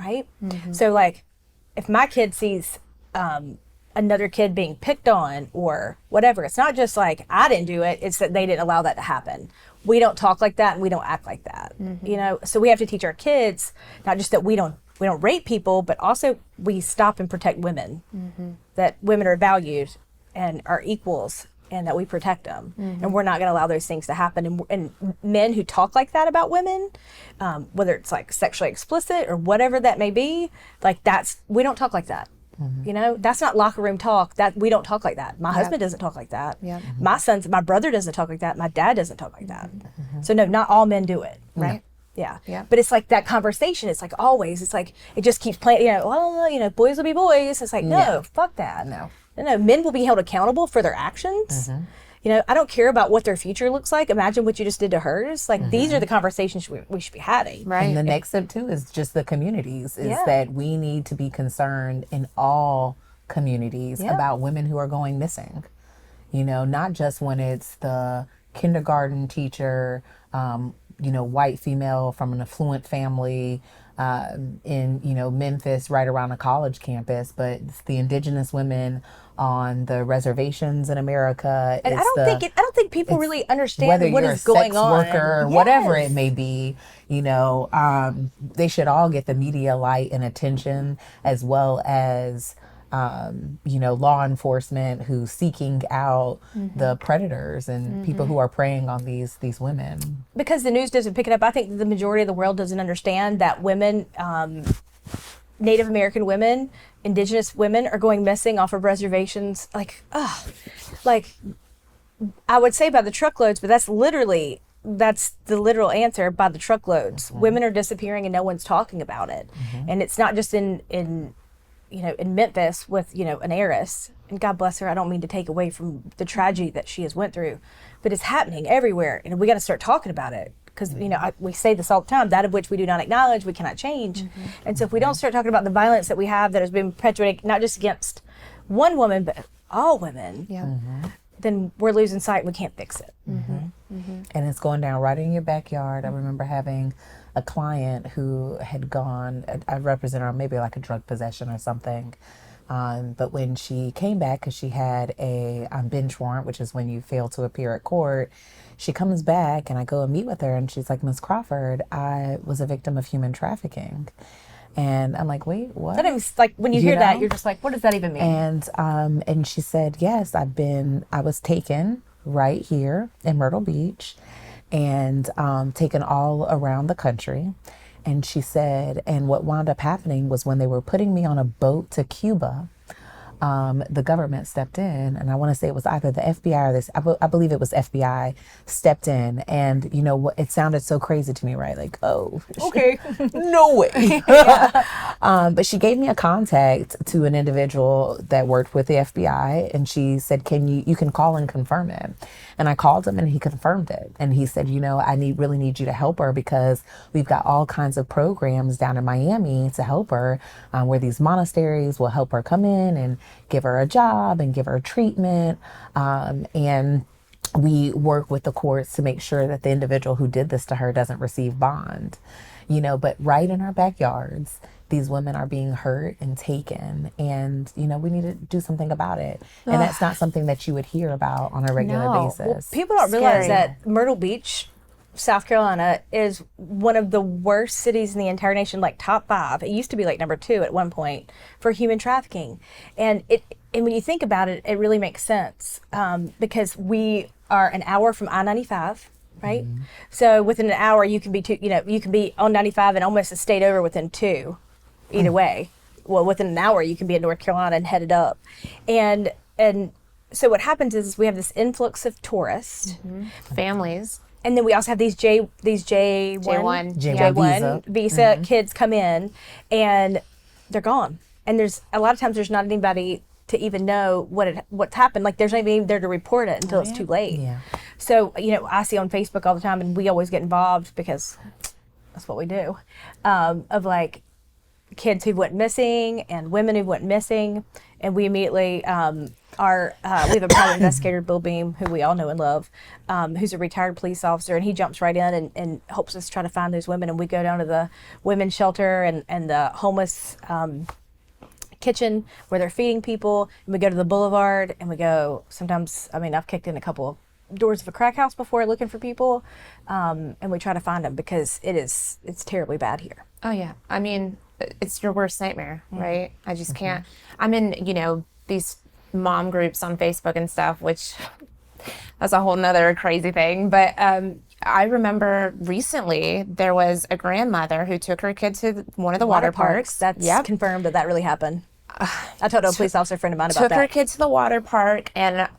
right? So like, if my kid sees another kid being picked on or whatever, it's not just like I didn't do it, it's that they didn't allow that to happen. We don't talk like that and we don't act like that. You know, so we have to teach our kids not just that we don't rape people, but also we stop and protect women, that women are valued and are equals, and that we protect them, and we're not going to allow those things to happen. And men who talk like that about women, whether it's like sexually explicit or whatever that may be, like we don't talk like that. You know, that's not locker room talk. That we don't talk like that. My husband doesn't talk like that. My brother doesn't talk like that. My dad doesn't talk like that. So no, not all men do it, right? Yeah. But it's like that conversation. It's like always. It's like it just keeps playing. You know, well, you know, boys will be boys. It's like no, fuck that. No, men will be held accountable for their actions. You know, I don't care about what their future looks like. Imagine what you just did to hers. Like these are the conversations we should be having. Right. And the next step too is just the communities. Is that we need to be concerned in all communities about women who are going missing. You know, not just when it's the kindergarten teacher, you know, white female from an affluent family in, you know, Memphis, right around a college campus, but it's the indigenous women on the reservations in America. And I don't think people really understand what is going on. Whether you're a sex worker or whatever it may be, you know, they should all get the media light and attention, as well as you know, law enforcement who's seeking out the predators and people who are preying on these women. Because the news doesn't pick it up. I think the majority of the world doesn't understand that women, Native American women, indigenous women are going missing off of reservations. Like I would say by the truckloads, but that's the literal answer, by the truckloads. Women are disappearing and no one's talking about it. And it's not just in you know, in Memphis with, you know, an heiress, and God bless her, I don't mean to take away from the tragedy that she has went through, but it's happening everywhere, and we got to start talking about it, because, you know, we say this all the time, that of which we do not acknowledge, we cannot change. And so if we don't start talking about the violence that we have that has been perpetuated, not just against one woman, but all women, then we're losing sight and we can't fix it. And it's going down right in your backyard. I remember having a client who had gone, I represent her maybe like a drug possession or something. But when she came back, because she had a bench warrant, which is when you fail to appear at court, she comes back and I go and meet with her and she's like, Ms. Crawford, I was a victim of human trafficking. And I'm like, wait, what? That is like, when you hear that, you're just like, what does that even mean? And she said, yes, I was taken right here in Myrtle Beach and taken all around the country. And she said, and what wound up happening was when they were putting me on a boat to Cuba, the government stepped in, and I want to say it was either the FBI or this, I believe it was FBI, stepped in. And you know what, it sounded so crazy to me, right? Like, oh, okay, no way. But she gave me a contact to an individual that worked with the FBI, and she said, you can call and confirm it. And I called him and he confirmed it. And he said, you know, I really need you to help her, because we've got all kinds of programs down in Miami to help her, where these monasteries will help her come in and give her a job and give her treatment. And we work with the courts to make sure that the individual who did this to her doesn't receive bond. You know, but right in our backyards, these women are being hurt and taken, and you know, we need to do something about it. And that's not something that you would hear about on a regular basis. Well, people don't realize that Myrtle Beach, South Carolina, is one of the worst cities in the entire nation, like top 5. It used to be like number 2 at one point for human trafficking. And when you think about it, it really makes sense, because we are an hour from I-95. Right? So within an hour, you can be on 95 and almost a state over within 2. Either way. Well, within an hour, you can be in North Carolina and headed up. And so what happens is we have this influx of tourists. Families. And then we also have these J1 visa kids come in, and they're gone. And there's a lot of times there's not anybody to even know what's happened. Like, there's not even there to report it until it's too late. Yeah. So, you know, I see on Facebook all the time, and we always get involved because that's what we do, of like, kids who went missing and women who went missing. And we immediately we have a private investigator, Bill Beam, who we all know and love, who's a retired police officer, and he jumps right in and helps us try to find those women. And we go down to the women's shelter and the homeless kitchen where they're feeding people, and we go to the boulevard, and we go sometimes, I mean, I've kicked in a couple of doors of a crack house before looking for people, and we try to find them because it's terribly bad here. Oh yeah, I mean, it's your worst nightmare, right? I just can't. I'm in these mom groups on Facebook and stuff, which that's a whole nother crazy thing, but I remember recently there was a grandmother who took her kid to one of the water parks. That's confirmed that really happened. I told a police officer friend of mine about that. Took her kid to the water park and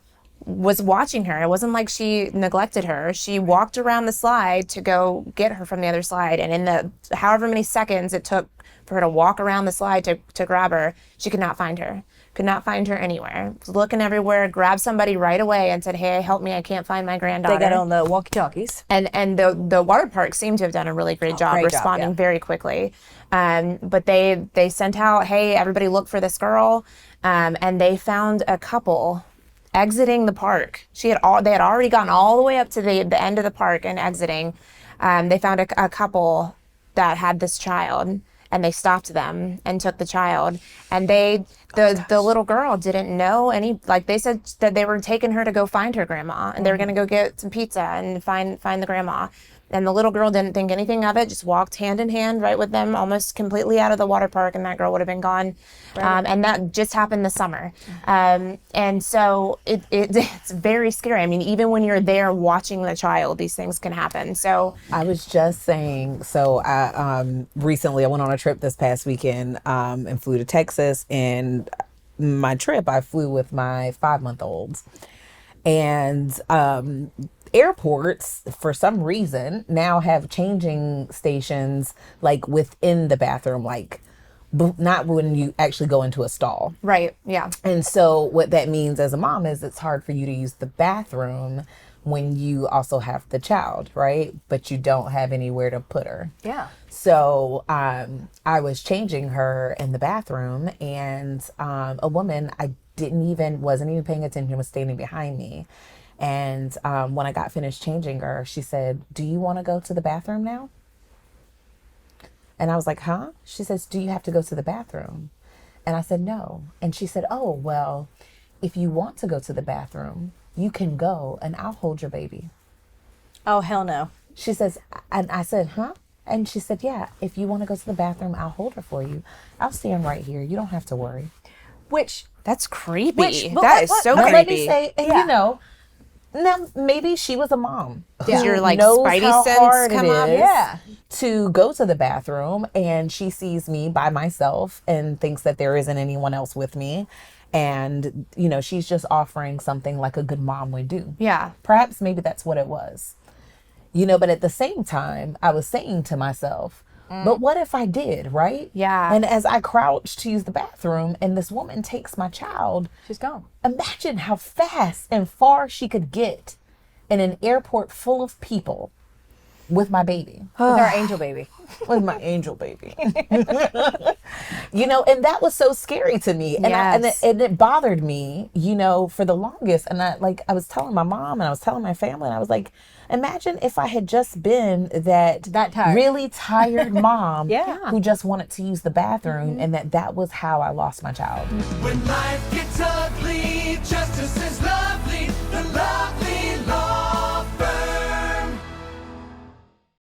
was watching her. It wasn't like she neglected her. She walked around the slide to go get her from the other slide. And in the however many seconds it took for her to walk around the slide to grab her, she could not find her. Could not find her anywhere. Was looking everywhere, grabbed somebody right away and said, "Hey, help me, I can't find my granddaughter." They got on the walkie-talkies. And the water park seemed to have done a really great job responding very quickly. But they sent out, "Hey, everybody look for this girl." And they found a couple exiting the park. They had already gotten all the way up to the end of the park and exiting. They found a couple that had this child, and they stopped them and took the child. And the little girl didn't know any, like they said that they were taking her to go find her grandma, and they were going to go get some pizza and find the grandma. And the little girl didn't think anything of it, just walked hand in hand right with them, almost completely out of the water park, and that girl would have been gone. Right. And that just happened this summer. And so it's very scary. I mean, even when you're there watching the child, these things can happen. So I was just saying, so recently I went on a trip this past weekend and flew to Texas, and my trip, I flew with my 5-month-olds. And airports, for some reason, now have changing stations like within the bathroom, like not when you actually go into a stall. Right, yeah. And so what that means as a mom is it's hard for you to use the bathroom when you also have the child, right? But you don't have anywhere to put her. Yeah. So I was changing her in the bathroom, and a woman I wasn't even paying attention, was standing behind me. And when I got finished changing her, she said, "Do you want to go to the bathroom now?" And I was like, "Huh?" She says, "Do you have to go to the bathroom?" And I said, "No." And she said, "Oh, well, if you want to go to the bathroom, you can go and I'll hold your baby." Oh, hell no. She says, and I said, "Huh?" And she said, "Yeah, if you want to go to the bathroom, I'll hold her for you. I'll stand right here. You don't have to worry." That's creepy. But that is so creepy. Let me say, and now maybe she was a mom. Did your knows spidey how sense hard come it up? is Yeah. to go to the bathroom, and she sees me by myself and thinks that there isn't anyone else with me. And, she's just offering something like a good mom would do. Yeah. Perhaps maybe that's what it was. But at the same time, I was saying to myself, but what if I did, right? Yeah. And as I crouched to use the bathroom and this woman takes my child, She's gone. imagine how fast and far she could get in an airport full of people with my baby. With our angel baby. With my angel baby. And that was so scary to me. And, Yes. and it bothered me, for the longest. And I was telling my mom and I was telling my family, and I was like, imagine if I had just been that tired. really tired mom Yeah. who just wanted to use the bathroom, and that was how I lost my child. When life gets ugly.